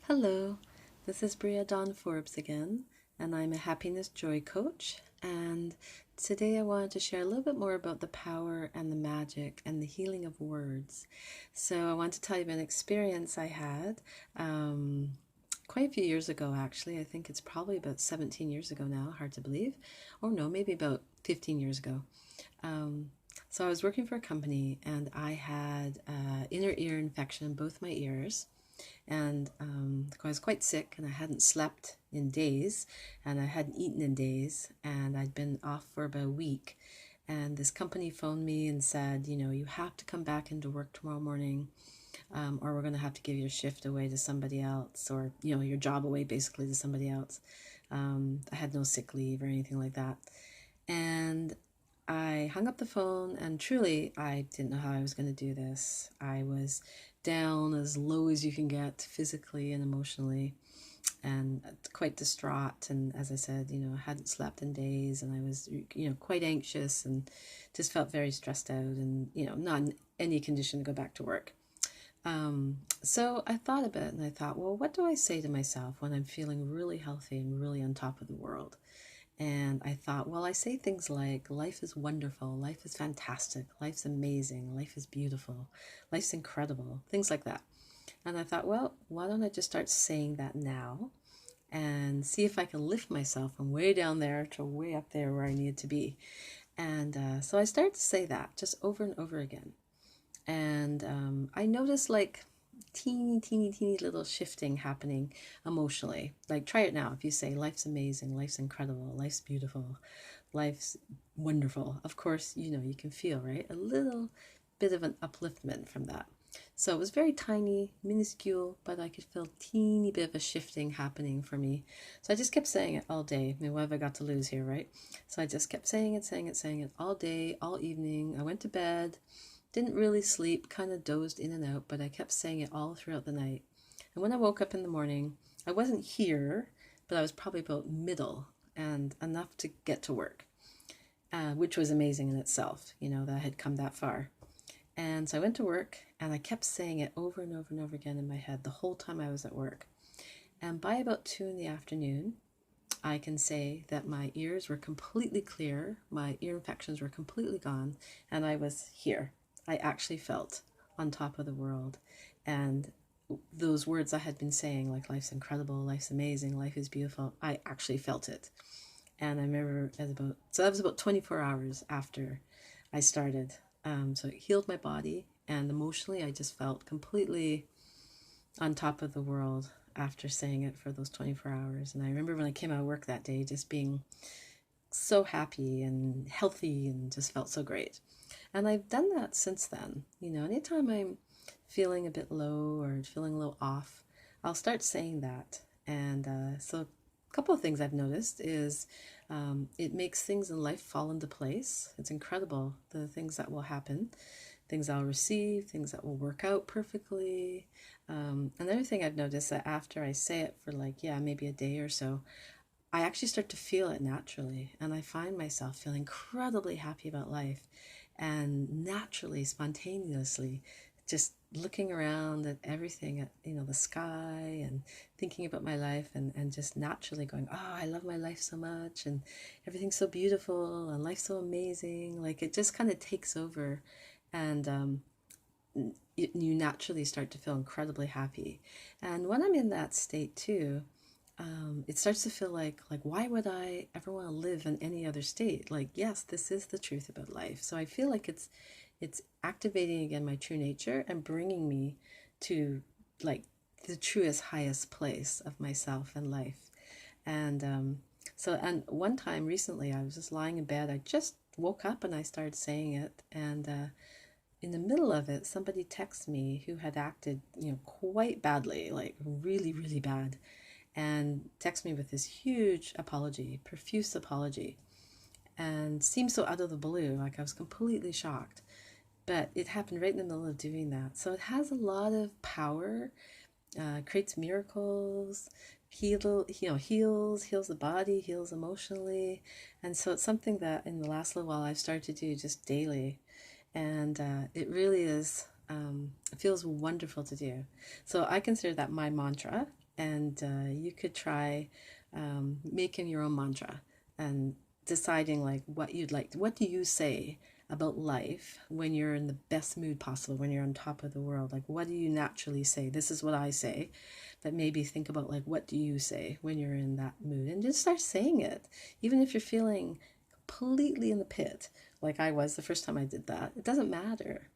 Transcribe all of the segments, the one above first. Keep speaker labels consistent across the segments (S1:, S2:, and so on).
S1: Hello, this is Bria Dawn Forbes again, and I'm a happiness joy coach. And today I wanted to share a little bit more about the power and the magic and the healing of words. So I want to tell you about an experience I had quite a few years ago, actually. I think it's probably about 17 years ago now, hard to believe. Or no, maybe about 15 years ago. Um, so I was working for a company and I had inner ear infection in both my ears, and I was quite sick and I hadn't slept in days and I hadn't eaten in days and I'd been off for about a week. And this company phoned me and said, you have to come back into work tomorrow morning, or we're going to have to give your shift away to somebody else, or, your job away basically to somebody else. I had no sick leave or anything like that. And I hung up the phone, and truly, I didn't know how I was going to do this. I was down as low as you can get physically and emotionally, and quite distraught. And as I said, I hadn't slept in days, and I was, quite anxious and just felt very stressed out and, not in any condition to go back to work. So I thought a bit and I thought, well, what do I say to myself when I'm feeling really healthy and really on top of the world? And I thought, well, I say things like, life is wonderful, life is fantastic, life's amazing, life is beautiful, life's incredible, things like that. And I thought, well, why don't I just start saying that now and see if I can lift myself from way down there to way up there where I needed to be. And so I started to say that just over and over again. And I noticed like teeny little shifting happening emotionally. Like, try it now. If you say, life's amazing, life's incredible, life's beautiful, life's wonderful, of course, you can feel, right? A little bit of an upliftment from that. So it was very tiny, minuscule, but I could feel teeny bit of a shifting happening for me. So I just kept saying it all day. I mean, what have I got to lose here, right? So I just kept saying it all day, all evening. I went to bed. Didn't really sleep, kind of dozed in and out, but I kept saying it all throughout the night. And when I woke up in the morning, I wasn't here, but I was probably about middle and enough to get to work, which was amazing in itself, that I had come that far. And so I went to work and I kept saying it over and over and over again in my head the whole time I was at work. And by about 2 in the afternoon, I can say that my ears were completely clear, my ear infections were completely gone, and I was here. I actually felt on top of the world. And those words I had been saying, like life's incredible, life's amazing, life is beautiful, I actually felt it. And I remember so that was about 24 hours after I started. So it healed my body, and emotionally I just felt completely on top of the world after saying it for those 24 hours. And I remember when I came out of work that day just being so happy and healthy and just felt so great. And I've done that since then. Anytime I'm feeling a bit low or feeling a little off, I'll start saying that. And so a couple of things I've noticed is it makes things in life fall into place. It's incredible, the things that will happen, things I'll receive, things that will work out perfectly. Another thing I've noticed that after I say it for maybe a day or so, I actually start to feel it naturally, and I find myself feeling incredibly happy about life, and naturally, spontaneously, just looking around at everything, at the sky, and thinking about my life, and just naturally going, oh, I love my life so much, and everything's so beautiful, and life's so amazing. Like, it just kind of takes over, and you naturally start to feel incredibly happy. And when I'm in that state too, it starts to feel like why would I ever want to live in any other state? Like, yes, this is the truth about life. So I feel like it's activating again my true nature and bringing me to like the truest, highest place of myself and life. And and one time recently, I was just lying in bed. I just woke up and I started saying it, and in the middle of it, somebody texted me who had acted, quite badly, like really, really bad, and text me with this huge apology, profuse apology, and seemed so out of the blue, like I was completely shocked. But it happened right in the middle of doing that. So it has a lot of power, creates miracles, heals the body, heals emotionally. And so it's something that in the last little while I've started to do just daily. And it really is, it feels wonderful to do. So I consider that my mantra. And you could try making your own mantra and deciding like what you'd like. What do you say about life when you're in the best mood possible, when you're on top of the world? Like, what do you naturally say? This is what I say. But maybe think about like, what do you say when you're in that mood? And just start saying it. Even if you're feeling completely in the pit, like I was the first time I did that, it doesn't matter.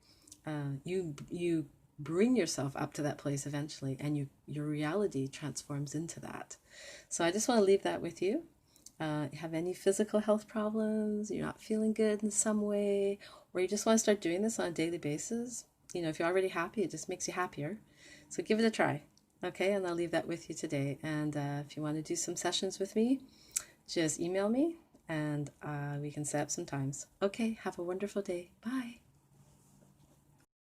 S1: You bring yourself up to that place eventually, and your reality transforms into that. So I just want to leave that with you. Have any physical health problems, you're not feeling good in some way, or you just want to start doing this on a daily basis, if you're already happy, it just makes you happier. So give it a try. Okay, and I'll leave that with you today. And if you want to do some sessions with me, just email me and we can set up some times. Okay, have a wonderful day. Bye.